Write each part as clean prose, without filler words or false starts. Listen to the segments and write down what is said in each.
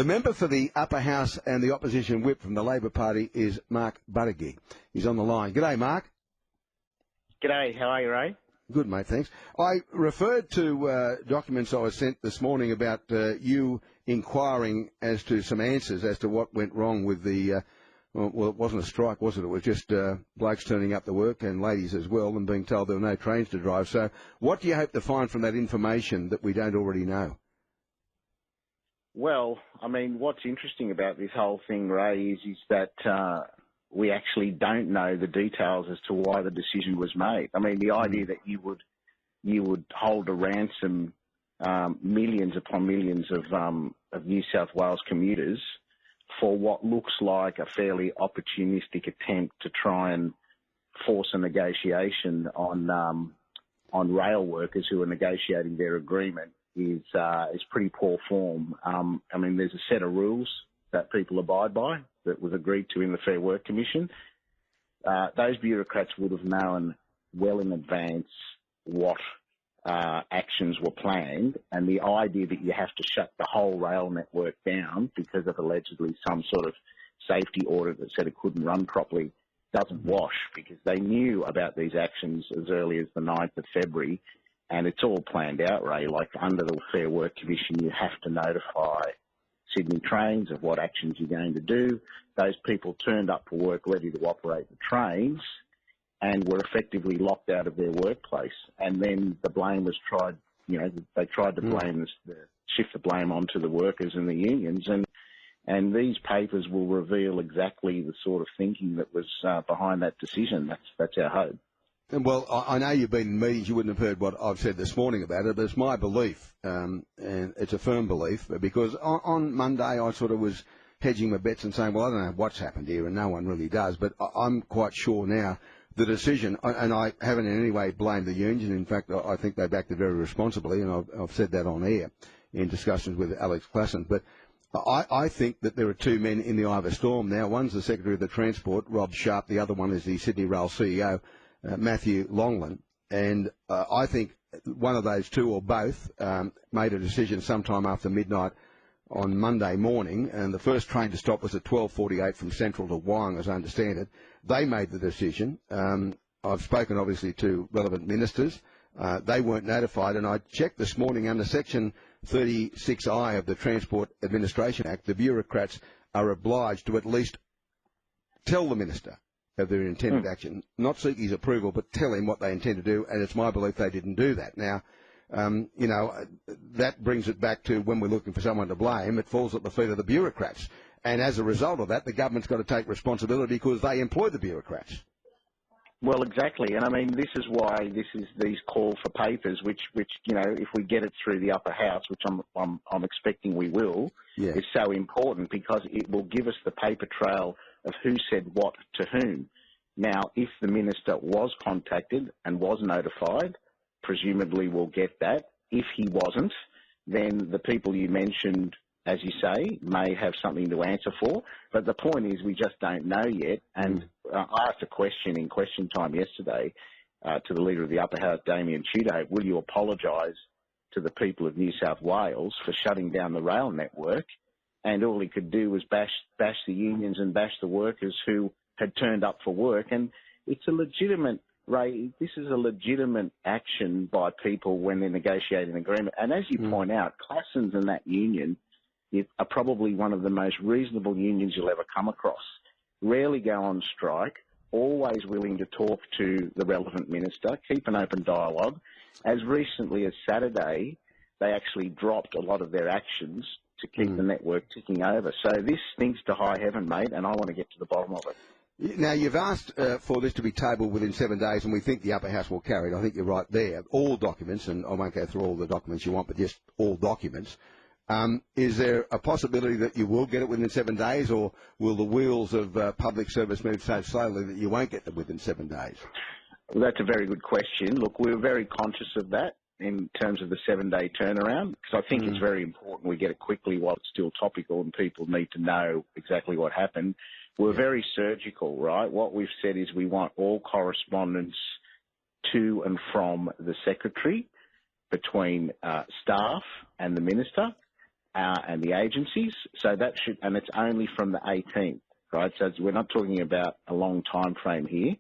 The member for the Upper House and the Opposition Whip from the Labor Party is Mark Buttigieg. He's on the line. G'day, Mark. G'day, how are you, Ray? Good, mate, thanks. I referred to documents I was sent this morning about you inquiring as to some answers as to what went wrong with the, well, it wasn't a strike, was it? It was just blokes turning up to work and ladies as well and being told there were no trains to drive. So what do you hope to find from that information that we don't already know? Well, I mean, what's interesting about this whole thing, Ray, is that we actually don't know the details as to why the decision was made. I mean, the idea that you would hold a ransom millions upon millions of New South Wales commuters for what looks like a fairly opportunistic attempt to try and force a negotiation on rail workers who are negotiating their agreement is pretty poor form. I mean, there's a set of rules that people abide by that was agreed to in the Fair Work Commission. Those bureaucrats would have known well in advance what actions were planned, and the idea that you have to shut the whole rail network down because of allegedly some sort of safety audit that said it couldn't run properly doesn't wash, because they knew about these actions as early as the 9th of February, and it's all planned out, Ray. Like, under the Fair Work Commission, you have to notify Sydney Trains of what actions you're going to do. Those people turned up for work ready to operate the trains and were effectively locked out of their workplace. And then the blame was tried, they tried to shift the blame onto the workers and the unions. And these papers will reveal exactly the sort of thinking that was behind that decision. That's our hope. Well, I know you've been in meetings, you wouldn't have heard what I've said this morning about it, but it's my belief, and it's a firm belief, because on Monday I sort of was hedging my bets and saying, well, I don't know what's happened here, and no one really does, but I'm quite sure now the decision, and I haven't in any way blamed the union. In fact, I think they've acted very responsibly, and I've said that on air in discussions with Alex Klassen, but I think that there are two men in the eye of a storm now. One's the Secretary of the Transport, Rob Sharp. The other one is the Sydney Rail CEO, Matthew Longland. And I think one of those two or both made a decision sometime after midnight on Monday morning, and the first train to stop was at 12:48 from Central to Wyong, as I understand it. They made the decision. I've spoken, obviously, to relevant ministers. They weren't notified, and I checked this morning under Section 36I of the Transport Administration Act, the bureaucrats are obliged to at least tell the minister of their intended action, not seek his approval, but tell him what they intend to do, and it's my belief they didn't do that. Now, that brings it back to when we're looking for someone to blame, it falls at the feet of the bureaucrats. And as a result of that, the government's got to take responsibility because they employ the bureaucrats. Well, exactly. And I mean, this is why these call for papers, which if we get it through the upper house, which I'm expecting we will, is so important, because it will give us the paper trail of who said what to whom. Now, if the minister was contacted and was notified, presumably we'll get that. If he wasn't, then the people you mentioned, as you say, may have something to answer for. But the point is, we just don't know yet. And I asked a question in question time yesterday to the Leader of the Upper House, Damien Tudor, will you apologise to the people of New South Wales for shutting down the rail network? And all he could do was bash the unions and bash the workers who had turned up for work. And it's a legitimate, Ray, this is a legitimate action by people when they're negotiating an agreement. And as you point out, Classens and that union are probably one of the most reasonable unions you'll ever come across. Rarely go on strike, always willing to talk to the relevant minister, keep an open dialogue. As recently as Saturday, they actually dropped a lot of their actions to keep the network ticking over. So this stinks to high heaven, mate, and I want to get to the bottom of it. Now, you've asked for this to be tabled within 7 days, and we think the Upper House will carry it. I think you're right there. All documents, and I won't go through all the documents you want, but just all documents. Is there a possibility that you will get it within 7 days, or will the wheels of public service move so slowly that you won't get them within 7 days? Well, that's a very good question. Look, we're very conscious of that in terms of the 7-day turnaround, because I think it's very important we get it quickly while it's still topical and people need to know exactly what happened. We're very surgical, right? What we've said is we want all correspondence to and from the Secretary between staff and the Minister. and the agencies. So that should, and it's only from the 18th, right? So we're not talking about a long time frame here.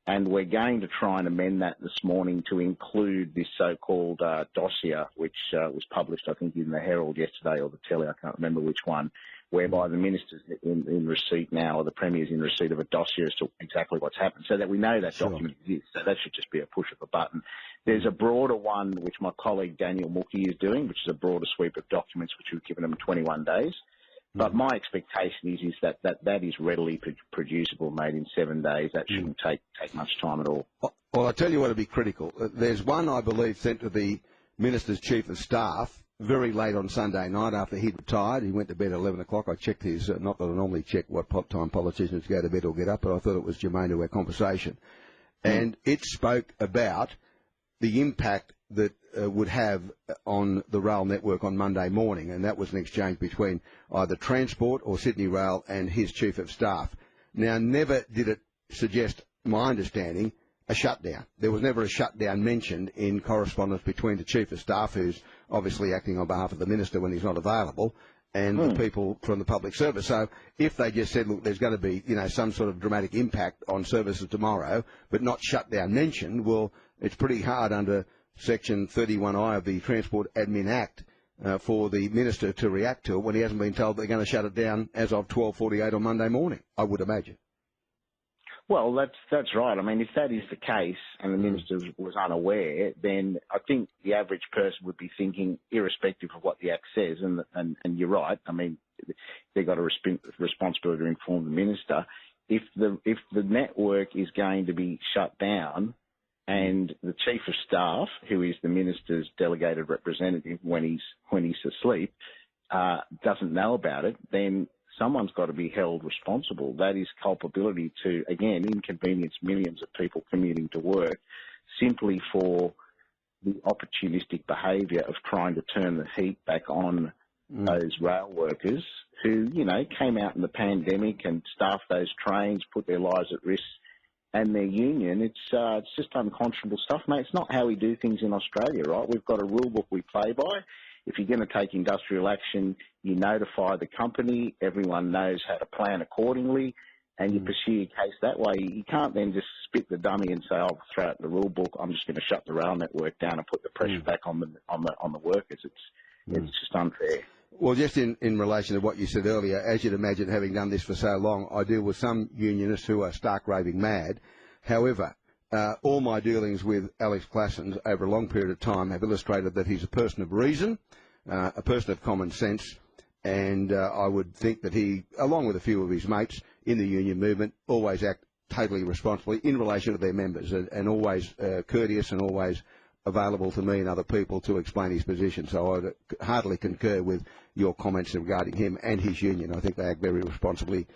And we're going to try and amend that this morning to include this so-called dossier, which was published, I think, in the Herald yesterday or the Telly, I can't remember which one, whereby the minister's in receipt now, or the premier's in receipt of a dossier as to exactly what's happened, so that we know that document exists. So that should just be a push of a button. There's a broader one, which my colleague Daniel Mookie is doing, which is a broader sweep of documents, which we've given them 21 days. But my expectation is that is readily producible, made in 7 days. That shouldn't take much time at all. Well, I tell you what would be critical. There's one, I believe, sent to the Minister's Chief of Staff very late on Sunday night after he'd retired. He went to bed at 11 o'clock. I checked his, not that I normally check what time politicians go to bed or get up, but I thought it was germane to our conversation. And it spoke about the impact that would have on the rail network on Monday morning, and that was an exchange between either Transport or Sydney Rail and his Chief of Staff. Now, never did it suggest, my understanding, a shutdown. There was never a shutdown mentioned in correspondence between the Chief of Staff, who's obviously acting on behalf of the Minister when he's not available, and the people from the public service. So if they just said, look, there's going to be, some sort of dramatic impact on services tomorrow, but not shutdown mentioned, well, it's pretty hard under Section 31I of the Transport Admin Act for the Minister to react to it when he hasn't been told they're going to shut it down as of 12:48 on Monday morning, I would imagine. Well, that's right. I mean, if that is the case and the Minister was unaware, then I think the average person would be thinking, irrespective of what the Act says, and you're right, I mean, they've got a responsibility to inform the Minister. If the network is going to be shut down, and the Chief of Staff, who is the Minister's delegated representative when he's asleep, doesn't know about it, then someone's got to be held responsible. That is culpability to, again, inconvenience millions of people commuting to work simply for the opportunistic behaviour of trying to turn the heat back on those rail workers who, came out in the pandemic and staffed those trains, put their lives at risk, and their union. It's just unconscionable stuff, mate. It's not how we do things in Australia, right? We've got a rule book we play by. If you're going to take industrial action, you notify the company. Everyone knows how to plan accordingly, and you pursue your case that way. You can't then just spit the dummy and say, "I'll throw out the rule book. I'm just going to shut the rail network down and put the pressure back on the workers." It's just unfair. Well, just in relation to what you said earlier, as you'd imagine, having done this for so long, I deal with some unionists who are stark raving mad. However, all my dealings with Alex Classens over a long period of time have illustrated that he's a person of reason, a person of common sense, and I would think that he, along with a few of his mates in the union movement, always act totally responsibly in relation to their members, and always courteous and always available to me and other people to explain his position. So I hardly concur with your comments regarding him and his union. I think they act very responsibly